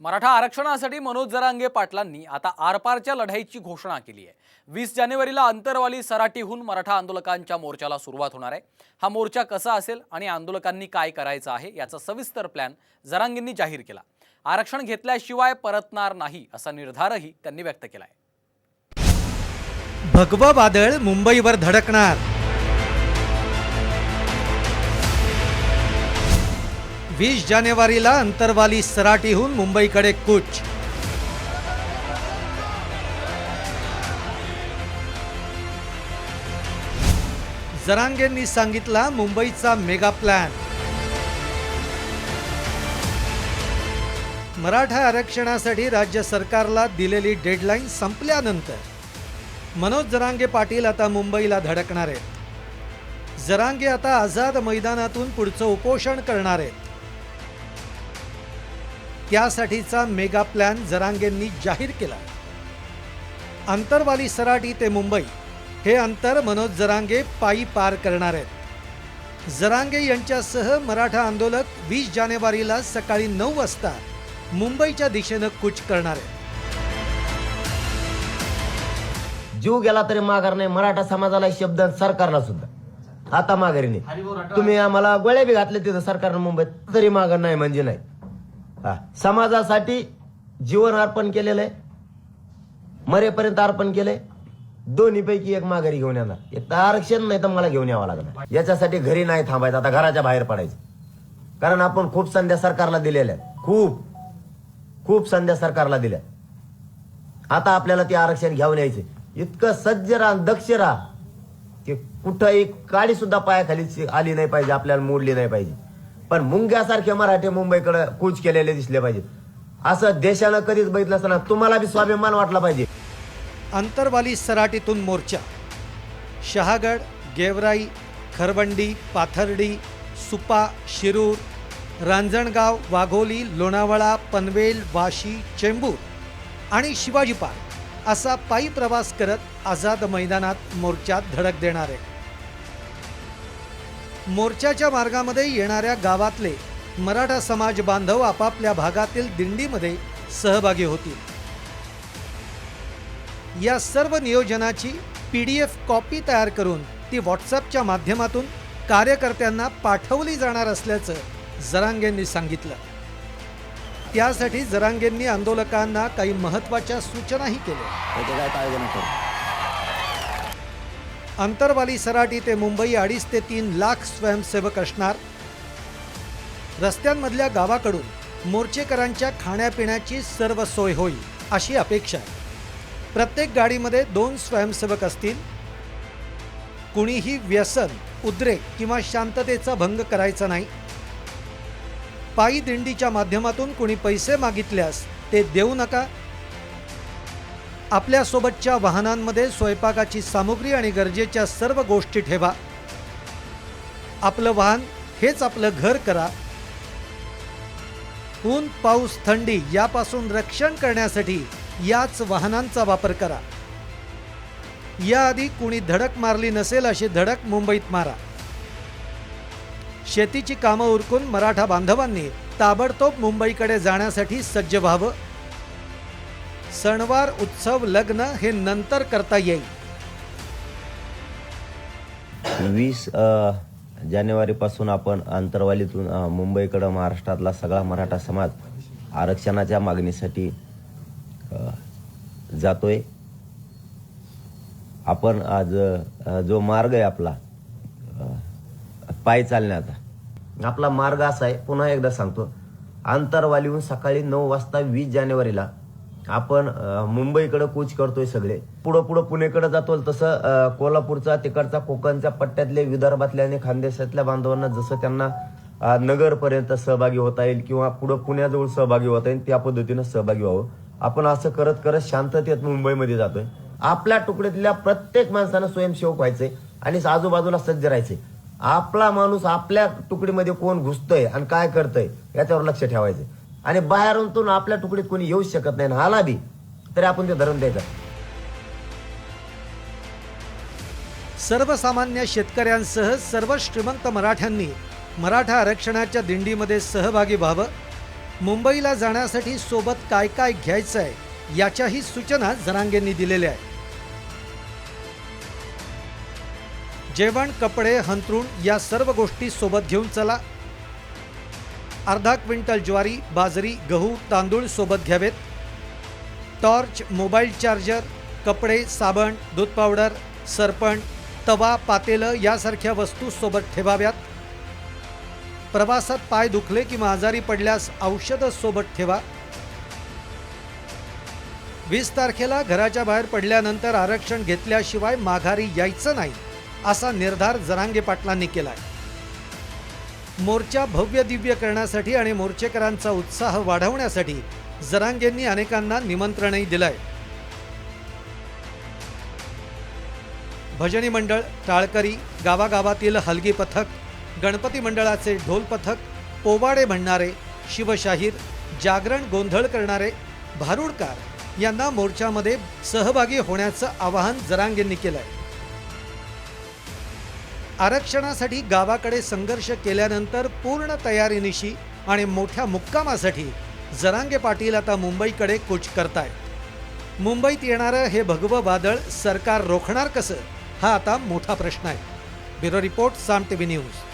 मराठा आरक्षणासाठी मनोज जरांगे पाटलांनी आता आरपारच्या लढाईची घोषणा केली आहे। 20 जानेवारीला अंतरवाली सराटीहून मराठा आंदोलकांच्या मोर्चाला सुरुवात होणार आहे। हा मोर्चा कसा असेल आणि आंदोलकांनी काय करायचं आहे याचा सविस्तर प्लॅन जरांगेंनी जाहीर केला। आरक्षण घेतल्याशिवाय परतणार नाही असा निर्धारही त्यांनी व्यक्त केलाय। भगवा वादळ मुंबईवर धडकणार। 20 जानेवारीला अंतरवाली सराटीहून मुंबईकडे कूच। जरांगेंनी सांगितला मुंबईचा मेगा प्लॅन। मराठा आरक्षणासाठी राज्य सरकारला दिलेली डेडलाईन संपल्यानंतर मनोज जरांगे पाटील आता मुंबईला धडकणार आहेत। जरांगे आता आझाद मैदानातून पुढचं उपोषण करणार आहेत। त्यासाठीचा मेगा प्लॅन जरांगेंनी जाहीर केला। अंतरवाली सराटी ते मुंबई हे अंतर मनोज जरांगे पायी पार करणार आहेत। जरांगे यांच्यासह मराठा आंदोलक 20 जानेवारीला सकाळी 9 वाजता मुंबईच्या दिशेनं कूच करणार आहेत। जीव गेला तरी माघार नाही। मराठा समाजाला शब्द, सरकारला सुद्धा आता माघारी नाही। तुम्ही आम्हाला गोळ्या बी घातले तिथं सरकारनं मुंबईत, तरी माघार नाही म्हणजे नाही। समाजासाठी जीवन अर्पण केलेलं आहे, मरेपर्यंत अर्पण केलंय। दोन्ही पैकी एक माघारी घेऊन येणार। एक तर आरक्षण नाही तर मला घेऊन यावं लागणार। याच्यासाठी घरी नाही थांबायचं, आता घराच्या बाहेर पडायचं। कारण आपण खूप संध्या सरकारला दिलेल्या आहेत, खूप संध्या सरकारला दिल्या। आता आपल्याला ते आरक्षण घेऊन यायचे। इतकं सज्ज राहा, दक्ष राहा की कुठंही काळी सुद्धा पायाखाली आली नाही पाहिजे, आपल्याला मोडली नाही पाहिजे। पण मुंग्यासारखे मराठे मुंबईकडे कूच केलेले दिसले पाहिजेत, असं देशानं कधीच बघितलं असताना तुम्हाला बी स्वाभिमान वाटला पाहिजे। अंतरवाली सराटीतून मोर्चा शहागड, गेवराई, खरवंडी, पाथर्डी, सुपा, शिरूर, रांजणगाव, वाघोली, लोणावळा, पनवेल, वाशी, चेंबूर आणि शिवाजी पार्क असा पायी प्रवास करत आझाद मैदानात मोर्चात धडक देणार आहे। मोर्चाच्या मार्गामध्ये येणाऱ्या गावातले मराठा समाज बांधव आपापल्या भागातील दिंडीमध्ये सहभागी होतील। या सर्व नियोजनाची PDF कॉपी तयार करून ती व्हॉट्सअपच्या माध्यमातून कार्यकर्त्यांना पाठवली जाणार असल्याचं जरांगेंनी सांगितलं। त्यासाठी जरांगेंनी आंदोलकांना काही महत्त्वाच्या सूचनाही केल्या। अंतरवाली सराटी ते मुंबई 2.5 ते 3 लाख स्वयंसेवक असणार। रस्त्यांमधल्या गावाकडून मोर्चेकरांच्या खाण्यापिण्याची सर्व सोय होईल अशी अपेक्षा आहे। प्रत्येक गाडीमध्ये 2 स्वयंसेवक असतील। कुणीही व्यसन, उद्रेक किंवा शांततेचा भंग करायचा नाही। पायी दिंडीच्या माध्यमातून कुणी पैसे मागितल्यास ते देऊ नका। आपल्या सोबतच्या वाहनांमध्ये स्वयंपाकाची सामुग्री आणि गरजेच्या सर्व गोष्टी ठेवा। आपलं वाहन हेच आपलं घर करा। ऊन, पाऊस, थंडी यापासून रक्षण करण्यासाठी याच वाहनांचा वापर करा। याआधी कुणी धडक मारली नसेल अशी धडक मुंबईत मारा। शेतीची कामं उरकून मराठा बांधवांनी ताबडतोब मुंबईकडे जाण्यासाठी सज्ज व्हावं। सणवार, उत्सव, लग्न हे नंतर करता येईल। 20 जानेवारीपासून आपण अंतरवालीतून मुंबईकडे महाराष्ट्रातला सगळा मराठा समाज आरक्षणाच्या मागणीसाठी जातोय। आपण आज जो मार्ग आहे आपला पायी चालण्याचा, आपला मार्ग असा आहे। पुन्हा एकदा सांगतो, अंतरवालीहून सकाळी 9 वाजता 20 जानेवारीला आपण मुंबईकडे कूच करतोय। सगळे पुढं पुणेकडे जातो, तसं कोल्हापूरचा, तिकडचा, कोकणच्या पट्ट्यातले, विदर्भातल्या आणि खानदेशातल्या बांधवांना जसं त्यांना नगरपर्यंत सहभागी होता येईल किंवा पुढं पुण्याजवळ सहभागी होता येईल त्या पद्धतीनं सहभागी व्हावं। आपण असं करत करत शांततेत मुंबईमध्ये जातोय। आपल्या तुकडीतल्या प्रत्येक माणसानं स्वयंसेवक व्हायचंय आणि आजूबाजूला सज्ज राहायचंय। आपला माणूस आपल्या तुकडीमध्ये कोण घुसतोय आणि काय करतोय याच्यावर लक्ष ठेवायचं आणि बाहेरून आपल्या तुकडीत कोणी येऊ शकत नाही। आला बी तरी आपण ते धरून द्यायचं। सर्वसामान्य शेतकऱ्यांसह सर्व श्रीमंत मराठ्यांनी मराठा आरक्षणाच्या दिंडीमध्ये सहभागी व्हावं। मुंबईला जाण्यासाठी सोबत काय काय घ्यायचं आहे याच्याही सूचना जरांगेंनी दिलेल्या आहेत. जेवण, कपडे, हंतरूण या सर्व गोष्टी सोबत घेऊन चला. अर्धा क्विंटल ज्वारी, बाजरी, गहू, तांदूळ सोबत घ्यावेत. टॉर्च, मोबाईल चार्जर, कपडे, साबण, दूध पावडर, सरपण, तवा, पातेलं यासारख्या वस्तू सोबत ठेवाव्यात. प्रवासात पाय दुखले किंवा आजारी पडल्यास औषधं सोबत ठेवा. 20 तारखेला घराच्या बाहेर पडल्यानंतर आरक्षण घेतल्याशिवाय माघारी यायचं नाही असा निर्धार जरांगे पाटलांनी केलाय. मोर्चा भव्य दिव्य करण्यासाठी आणि मोर्चेकरांचा उत्साह वाढवण्यासाठी जरांगेंनी अनेकांना निमंत्रणही दिलंय. भजनी मंडळ, टाळकरी, गावागावातील हलगी पथक, गणपती मंडळाचे ढोल पथक, पोवाडे म्हणणारे, शिवशाहीर, जागरण गोंधळ करणारे, भारुडकार यांना मोर्चामध्ये सहभागी होण्याचं आवाहन जरांगेंनी केलंय. आरक्षणासाठी गावाकडे संघर्ष केल्यानंतर पूर्ण तयारीनिशी आणि मोठ्या मुक्कामासाठी जरांगे पाटील आता मुंबईकडे कूच करतायत. मुंबईत येणारं हे भगवं वादळ सरकार रोखणार कसं, हा आता मोठा प्रश्न आहे. ब्युरो रिपोर्ट, साम टीव्ही न्यूज.